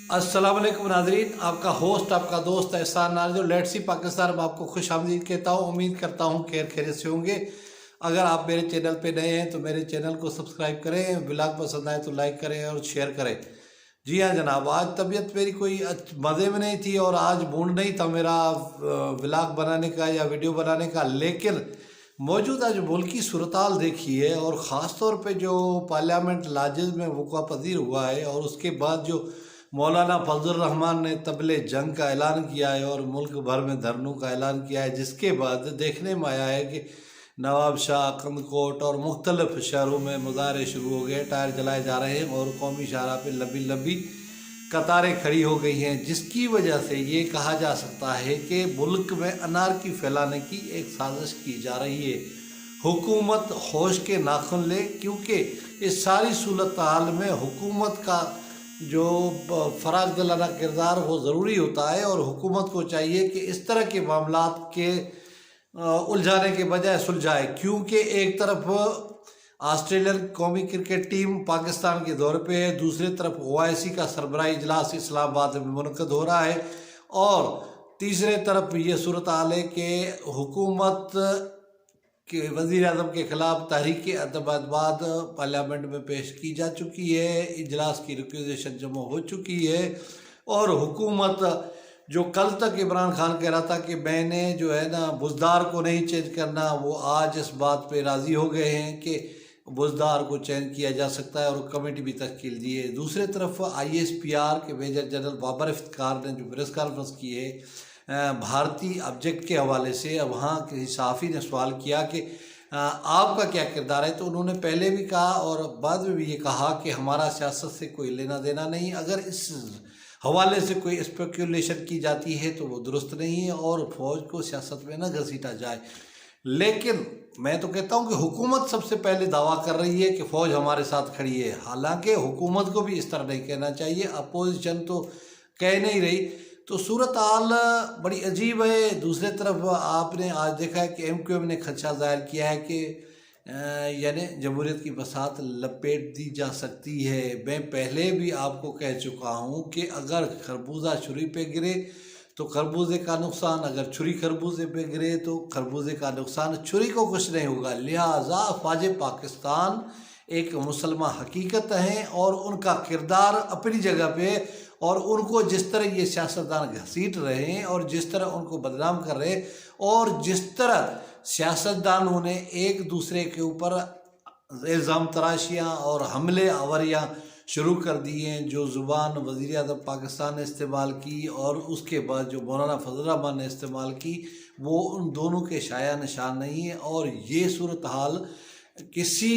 अस्सलाम वालेकुम नाज़रीन, आपका होस्ट आपका दोस्त एहसान नाज़र लेट्स सी पाकिस्तान में आपको खुश आमदीद कहता हूँ। उम्मीद करता हूँ खैरियत से होंगे। अगर आप मेरे चैनल पे नए हैं तो मेरे चैनल को सब्सक्राइब करें, व्लॉग पसंद आए तो लाइक करें और शेयर करें। जी हाँ जनाब, आज तबीयत मेरी कोई मज़े में नहीं थी और आज मूड नहीं था मेरा व्लॉग बनाने का या वीडियो बनाने का, लेकिन मौजूदा जो मुल्की सूरताल देखी है और ख़ास तौर पे जो पार्लियामेंट लाजिज में वक़्वा पज़ीर हुआ है और उसके बाद जो मौलाना फजल रहमान ने तबले जंग का ऐलान किया है और मुल्क भर में धरनों का ऐलान किया है, जिसके बाद देखने में आया है कि नवाब शाह, कंदकोट और मुख्तलिफ शहरों में मुजाहरे शुरू हो गए, टायर जलाए जा रहे हैं और कौमी शाहरा पे लंबी लंबी कतारें खड़ी हो गई हैं, जिसकी वजह से ये कहा जा सकता है कि मुल्क में अनारकी फैलाने की एक साजिश की जा रही है। हुकूमत होश के नाखुन ले, क्योंकि इस सारी सूरत हाल में हुकूमत का जो फराग दिलाना किरदार वो ज़रूरी होता है और हुकूमत को चाहिए कि इस तरह के मामलात के उलझाने के बजाय सुलझाए। क्योंकि एक तरफ ऑस्ट्रेलियन कौमी क्रिकेट टीम पाकिस्तान के दौरे पे है, दूसरी तरफ OIC का सरबराही इजलास इस्लामाबाद में मुनक़द हो रहा है और तीसरे तरफ ये सूरत हाल है कि हुकूमत के वज़ीर-ए-आज़म के ख़िलाफ़ तहरीक अदम-ए-बाद पार्लियामेंट में पेश की जा चुकी है, इजलास की रिक्वेज़ेशन जमा हो चुकी है और हुकूमत जो कल तक इमरान खान कह रहा था कि मैंने जो है ना बुज़दार को नहीं चेंज करना, वो आज इस बात पे राज़ी हो गए हैं कि बुज़दार को चेंज किया जा सकता है और कमेटी भी तश्कील दी है। दूसरी तरफ ISPR के मेजर जनरल बाबर इफ्तिकार ने जो प्रेस कॉन्फ्रेंस की है भारतीय ऑब्जेक्ट के हवाले से, वहाँ किसी सहाफ़ी ने सवाल किया कि आपका क्या किरदार है, तो उन्होंने पहले भी कहा और बाद में भी ये कहा कि हमारा सियासत से कोई लेना देना नहीं, अगर इस हवाले से कोई स्पेकुलेशन की जाती है तो वो दुरुस्त नहीं है और फ़ौज को सियासत में न घसीटा जाए। लेकिन मैं तो कहता हूँ कि हुकूमत सबसे पहले दावा कर रही है कि फ़ौज हमारे साथ खड़ी है, हालांकि हुकूमत को भी इस तरह नहीं कहना चाहिए, अपोजिशन तो कह नहीं रही। तो सूरत हाल बड़ी अजीब है। दूसरी तरफ आपने आज देखा है कि MQM ने खदशा ज़ाहिर किया है कि यानी जमहूरियत की बसात लपेट दी जा सकती है। मैं पहले भी आपको कह चुका हूँ कि अगर खरबूजा छुरी पे गिरे तो खरबूजे का नुकसान, अगर छुरी खरबूजे पे गिरे तो खरबूजे का नुकसान, छुरी को कुछ नहीं होगा। लिहाजा फ़ौज पाकिस्तान एक मुसलमान हकीकत हैं और उनका किरदार अपनी जगह पे, और उनको जिस तरह ये सियासतदान घसीट रहे हैं और जिस तरह उनको बदनाम कर रहे हैं और जिस तरह सियासतदानों ने एक दूसरे के ऊपर इल्ज़ाम तराशियाँ और हमले आवरियाँ शुरू कर दी हैं, जो ज़ुबान वज़ीर-ए-आज़म पाकिस्तान ने इस्तेमाल की और उसके बाद जो मौलाना फजल रहमान ने इस्तेमाल की, वो उन दोनों के शाया निशान नहीं है और ये सूरत हाल किसी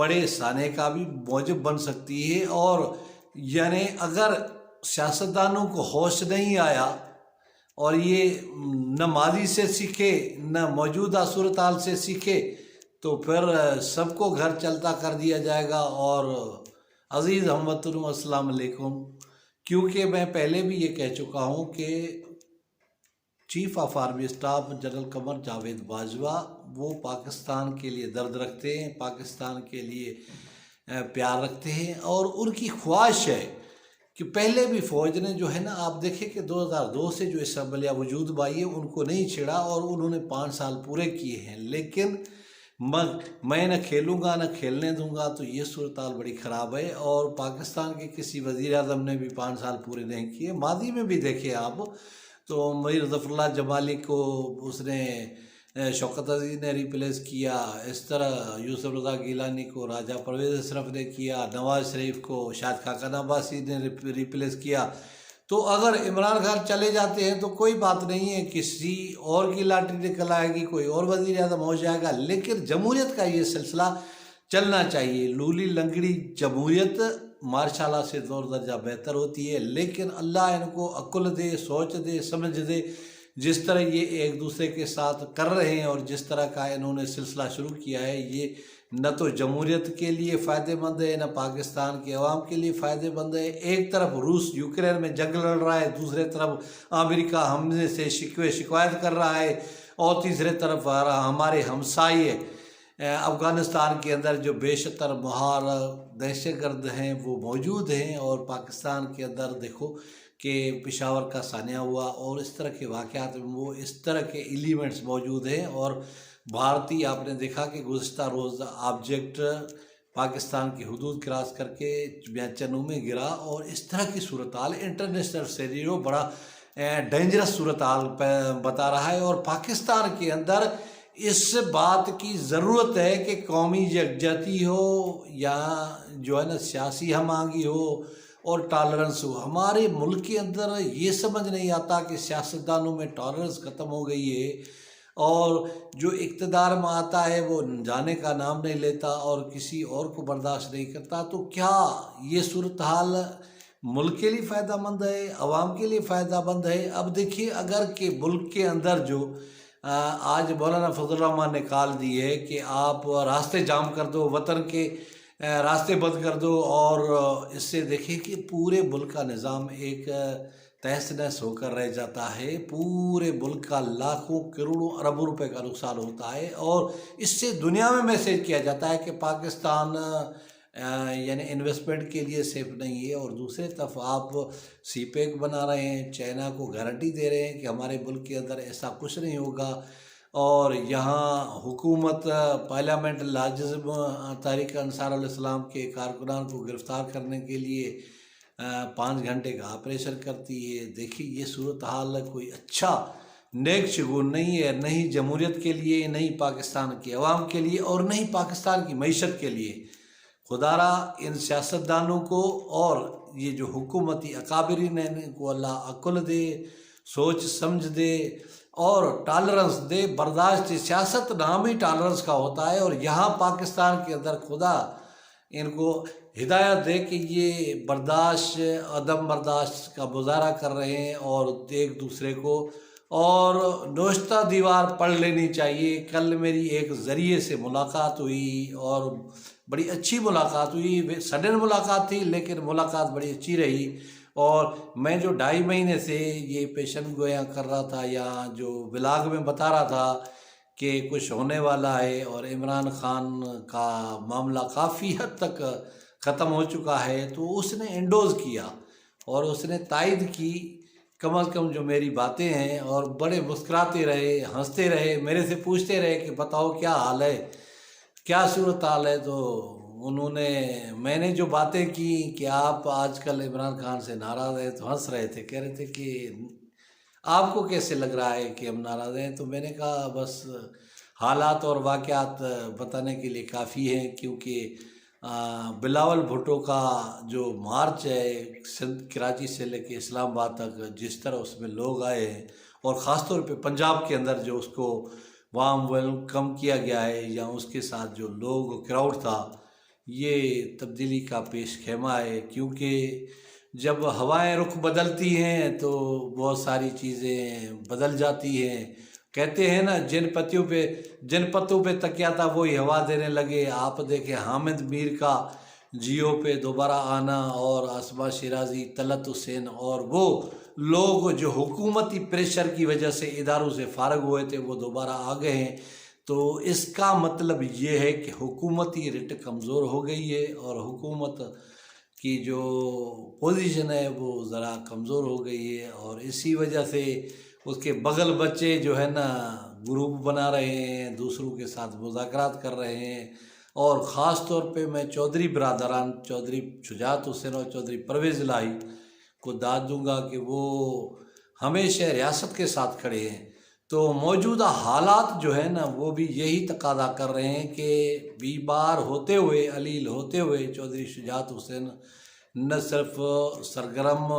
बड़े साने का भी मौजब बन सकती है। और यानी अगर सियासतदानों को होश नहीं आया और ये न माजी से सीखे न मौजूदा सूरत हाल से सीखे तो फिर सबको घर चलता कर दिया जाएगा। और अज़ीज़ हमवतन अस्सलाम वालेकुम, क्योंकि मैं पहले भी ये कह चुका हूँ कि chief of army staff general Qamar Javed Bajwa वो पाकिस्तान के लिए दर्द रखते हैं, पाकिस्तान के लिए प्यार रखते हैं और उनकी ख्वाहिश है कि पहले भी फ़ौज ने जो है ना, आप देखें कि 2002 से जो इसम्बलिया वजूद में आई है उनको नहीं छिड़ा और उन्होंने 5 साल पूरे किए हैं, लेकिन मैं न खेलूँगा न खेलने दूँगा, तो ये सूरत हाल बड़ी ख़राब है। और पाकिस्तान के किसी वज़ीर-ए-आज़म ने भी 5 साल पूरे नहीं किए। माजी में भी देखे आप तो मीर ज़फ़रुल्लाह जमाली को उसने शौकत अज़ीज़ ने रिप्लेस किया, इस तरह यूसुफ रज़ा गिलानी को राजा परवेज़ अशरफ ने किया, नवाज शरीफ को शाहिद खाकन अब्बासी ने रिप्लेस किया। तो अगर इमरान खान चले जाते हैं तो कोई बात नहीं है, किसी और की लाटरी निकल आएगी, कोई और वज़ीर-ए-आज़म हो जाएगा, लेकिन जमहूरियत का ये सिलसिला चलना चाहिए। लूली लंगड़ी जमहूरियत मार्शाला से 2 दर्जा बेहतर होती है, लेकिन अल्लाह इनको अक्ल दे, सोच दे, समझ दे। जिस तरह ये एक दूसरे के साथ कर रहे हैं और जिस तरह का इन्होंने सिलसिला शुरू किया है, ये न तो जमहूरियत के लिए फ़ायदेमंद है न पाकिस्तान के अवाम के लिए फ़ायदेमंद है। एक तरफ रूस यूक्रेन में जंग लड़ रहा है, दूसरे तरफ अमेरिका हमले से शिकायत कर रहा है और तीसरे तरफ हमारे हमसाये अफ़गानिस्तान के अंदर जो बेशतर महार दहशत गर्द हैं वो मौजूद हैं, और पाकिस्तान के अंदर देखो कि पेशावर का सानिया हुआ और इस तरह के वाक़यात में वो इस तरह के एलिमेंट्स मौजूद हैं। और भारतीय आपने देखा कि गुज़िश्ता रोज़ ऑब्जेक्ट पाकिस्तान की हदूद क्रॉस करके चन्नू में गिरा, और इस तरह की सूरत हाल इंटरनेशनल सेरियो बड़ा डेंजरस सूरत हाल बता रहा है। और पाकिस्तान के अंदर इस बात की ज़रूरत है कि कौमी यकजहती हो या जो है ना सियासी हम आंगी हो और टॉलरेंस हो। हमारे मुल्क के अंदर ये समझ नहीं आता कि सियासतदानों में टॉलरेंस ख़त्म हो गई है, और जो इक़्तिदार में आता है वो जाने का नाम नहीं लेता और किसी और को बर्दाश्त नहीं करता। तो क्या ये सूरत हाल मुल्क के लिए फ़ायदेमंद है, अवाम के लिए फ़ायदेमंद है? अब देखिए, अगर के मुल्क के अंदर जो आज मौलाना फजल रहमान ने कॉल दी है कि आप रास्ते जाम कर दो, वतन के रास्ते बंद कर दो, और इससे देखिए कि पूरे मुल्क का निज़ाम एक तहस नहस होकर रह जाता है। पूरे मुल्क का लाखों करोड़ों अरबों रुपए का नुकसान होता है, और इससे दुनिया में मैसेज किया जाता है कि पाकिस्तान यानी इन्वेस्टमेंट के लिए सेफ नहीं है। और दूसरे तरफ आप सीपेक बना रहे हैं, चाइना को गारंटी दे रहे हैं कि हमारे मुल्क के अंदर ऐसा कुछ नहीं होगा, और यहाँ हुकूमत पार्लियामेंट लाजिम तहरीक अंसारुल इस्लाम के कारकुनान को गिरफ़्तार करने के लिए 5 घंटे का ऑपरेशन करती है। देखिए, ये सूरत हाल कोई अच्छा नेक शगुन नहीं है, नहीं जमहूरियत के लिए, नहीं पाकिस्तान के अवाम के लिए, और नहीं पाकिस्तान की मईशत के लिए। खुदारा इन सियासतदानों को और ये जो हुकूमती अकाबरीन हैं इनको अल्लाह अक्ल दे, सोच समझ दे और टॉलरेंस दे। बर्दाश्त सियासत नाम ही टॉलरेंस का होता है, और यहाँ पाकिस्तान के अंदर खुदा इनको हिदायत दे कि ये बर्दाश्त अदम बर्दाश्त का मुजाहरा कर रहे हैं, और एक दूसरे को और नोश्ता दीवार पढ़ लेनी चाहिए। कल मेरी एक ज़रिए से मुलाकात हुई और बड़ी अच्छी मुलाकात हुई, सडन मुलाकात थी लेकिन मुलाकात बड़ी अच्छी रही। और मैं जो 2.5 महीने से ये पेशन गोया कर रहा था, या जो ब्लॉग में बता रहा था कि कुछ होने वाला है और इमरान खान का मामला काफ़ी हद तक ख़त्म हो चुका है, तो उसने एंडोज़ किया और उसने तायद की कम अज़ कम जो मेरी बातें हैं, और बड़े मुस्कुराते रहे, हंसते रहे, मेरे से पूछते रहे कि बताओ क्या हाल है, क्या सूरत हाल है। तो उन्होंने मैंने जो बातें की कि आप आजकल इमरान खान से नाराज़ हैं, तो हंस रहे थे, कह रहे थे कि आपको कैसे लग रहा है कि हम नाराज़ हैं। तो मैंने कहा बस हालात और वाक़यात बताने के लिए काफ़ी हैं, क्योंकि बिलावल भुट्टो का जो मार्च है सिंध कराची से लेके इस्लामाबाद तक, जिस तरह उसमें लोग आए हैं, और ख़ास तौर पे पंजाब के अंदर जो उसको वार्म वेलकम किया गया है, या उसके साथ जो लोग क्राउड था, ये तब्दीली का पेश खेमा है। क्योंकि जब हवाएं रुख बदलती हैं तो बहुत सारी चीज़ें बदल जाती हैं। कहते हैं ना, जिन पत्तों पे तकिया था वही हवा देने लगे। आप देखें हामिद मीर का जियो पे दोबारा आना, और आसमा शिराजी, तलत हुसैन, और वो लोग जो हुकूमती प्रेशर की वजह से इदारों से फारग हुए थे वो दोबारा आ गए हैं। तो इसका मतलब ये है कि हुकूमती रिट कमज़ोर हो गई है, और हुकूमत की जो पोजीशन है वो ज़रा कमज़ोर हो गई है, और इसी वजह से उसके बगल बच्चे जो है ना ग्रुप बना रहे हैं, दूसरों के साथ मुज़ाकरात कर रहे हैं। और ख़ास तौर पे मैं चौधरी बरादरान, चौधरी शुजात हुसैन और चौधरी परवेज़ इलाही को दाद दूंगा कि वो हमेशा रियासत के साथ खड़े हैं। तो मौजूदा हालात जो है ना वो भी यही तकादा कर रहे हैं कि बीमार होते हुए, अलील होते हुए चौधरी शुजात हुसैन न सिर्फ सरगर्म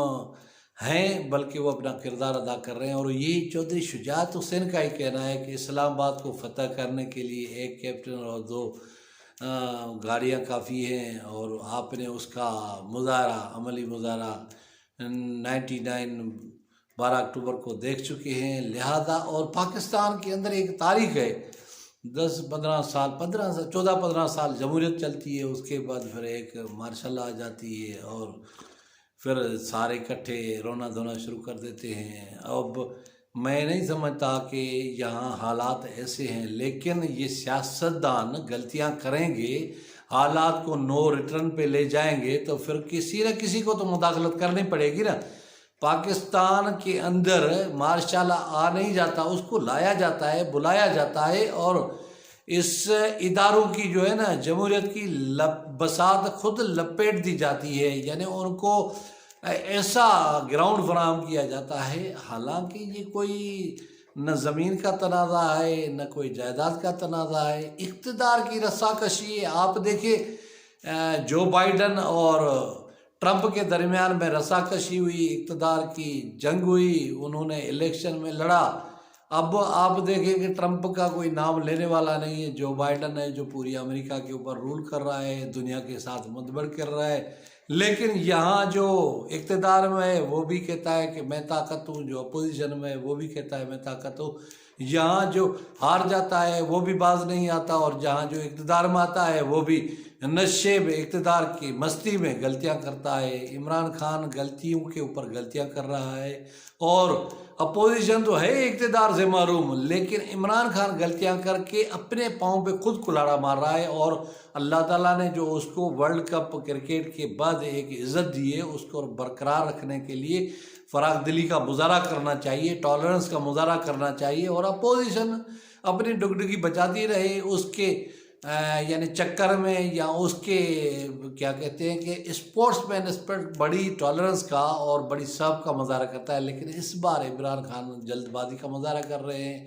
हैं बल्कि वो अपना किरदार अदा कर रहे हैं। और यही चौधरी शुजात हुसैन का ही कहना है कि इस्लामाबाद को फतह करने के लिए 1 कैप्टन और 2 गाड़ियाँ काफ़ी हैं, और आपने उसका मुजाहरा, अमली मुजाहरा 12 अक्टूबर को देख चुके हैं। लिहाजा और पाकिस्तान के अंदर एक तारीख है, 14-15 साल जमहूरियत चलती है, उसके बाद फिर एक मार्शल आ जाती है, और फिर सारे इकट्ठे रोना धोना शुरू कर देते हैं। अब मैं नहीं समझता कि यहाँ हालात ऐसे हैं, लेकिन ये सियासतदान गलतियाँ करेंगे, حالات کو نو ریٹرن پہ لے جائیں گے تو پھر کسی نہ کسی کو تو مداخلت کرنی پڑے گی نا۔ پاکستان کے اندر مارشل آ نہیں جاتا، اس کو لایا جاتا ہے، بلایا جاتا ہے، اور اس اداروں کی جو ہے نا جمہوریت کی بساط خود لپیٹ دی جاتی ہے، یعنی ان کو ایسا گراؤنڈ فراہم کیا جاتا ہے، حالانکہ یہ کوئی نہ زمین کا تنازع ہے نہ کوئی جائیداد کا تنازع ہے، اقتدار کی رساکشی ہے۔ آپ دیکھیں جو بائیڈن اور ٹرمپ کے درمیان میں رساکشی ہوئی، اقتدار کی جنگ ہوئی، انہوں نے الیکشن میں لڑا۔ اب آپ دیکھیں کہ ٹرمپ کا کوئی نام لینے والا نہیں ہے، جو بائیڈن ہے جو پوری امریکہ کے اوپر رول کر رہا ہے، دنیا کے ساتھ مدبر کر رہا ہے، لیکن یہاں جو اقتدار میں ہے وہ بھی کہتا ہے کہ میں طاقت ہوں، جو اپوزیشن میں ہے وہ بھی کہتا ہے میں طاقت ہوں۔ یہاں جو ہار جاتا ہے وہ بھی باز نہیں آتا، اور جہاں جو اقتدار میں آتا ہے وہ بھی نشے میں اقتدار کی مستی میں غلطیاں کرتا ہے۔ عمران خان غلطیوں کے اوپر غلطیاں کر رہا ہے، اور اپوزیشن تو ہے اقتدار سے محروم، لیکن عمران خان غلطیاں کر کے اپنے پاؤں پہ خود کلاڑا مار رہا ہے، اور اللہ تعالیٰ نے جو اس کو ورلڈ کپ کرکٹ کے بعد ایک عزت دی ہے، اس کو برقرار رکھنے کے لیے فراخ دلی کا مظاہرہ کرنا چاہیے، ٹالرنس کا مظاہرہ کرنا چاہیے، اور اپوزیشن اپنی ڈگڈگی بچاتی رہے اس کے یعنی چکر میں، یا اس کے کیا کہتے ہیں کہ اسپورٹس مین اس پر بڑی ٹالرنس کا اور بڑی صبر کا مظاہرہ کرتا ہے، لیکن اس بار عمران خان جلد بازی کا مظاہرہ کر رہے ہیں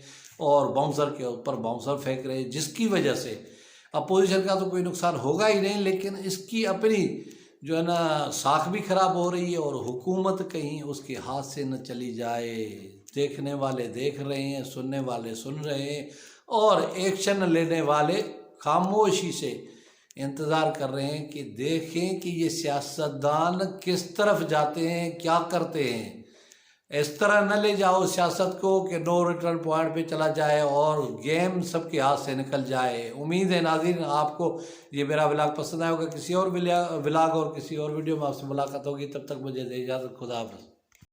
اور باؤنسر کے اوپر باؤنسر پھینک رہے ہیں، جس کی وجہ سے اپوزیشن کا تو کوئی نقصان ہوگا ہی نہیں، لیکن اس کی اپنی جو ہے نا ساکھ بھی خراب ہو رہی ہے، اور حکومت کہیں اس کے ہاتھ سے نہ چلی جائے۔ دیکھنے والے دیکھ رہے ہیں، سننے والے سن رہے ہیں، اور ایکشن لینے والے خاموشی سے انتظار کر رہے ہیں کہ دیکھیں کہ یہ سیاستدان کس طرف جاتے ہیں، کیا کرتے ہیں۔ اس طرح نہ لے جاؤ سیاست کو کہ نو ریٹرن پوائنٹ پہ چلا جائے اور گیم سب کے ہاتھ سے نکل جائے۔ امید ہے ناظرین آپ کو یہ میرا ولاگ پسند آئے ہوگا۔ کسی اور ولاگ اور کسی اور ویڈیو میں آپ سے ملاقات ہوگی، تب تک مجھے دے اجازت، خدا حافظ۔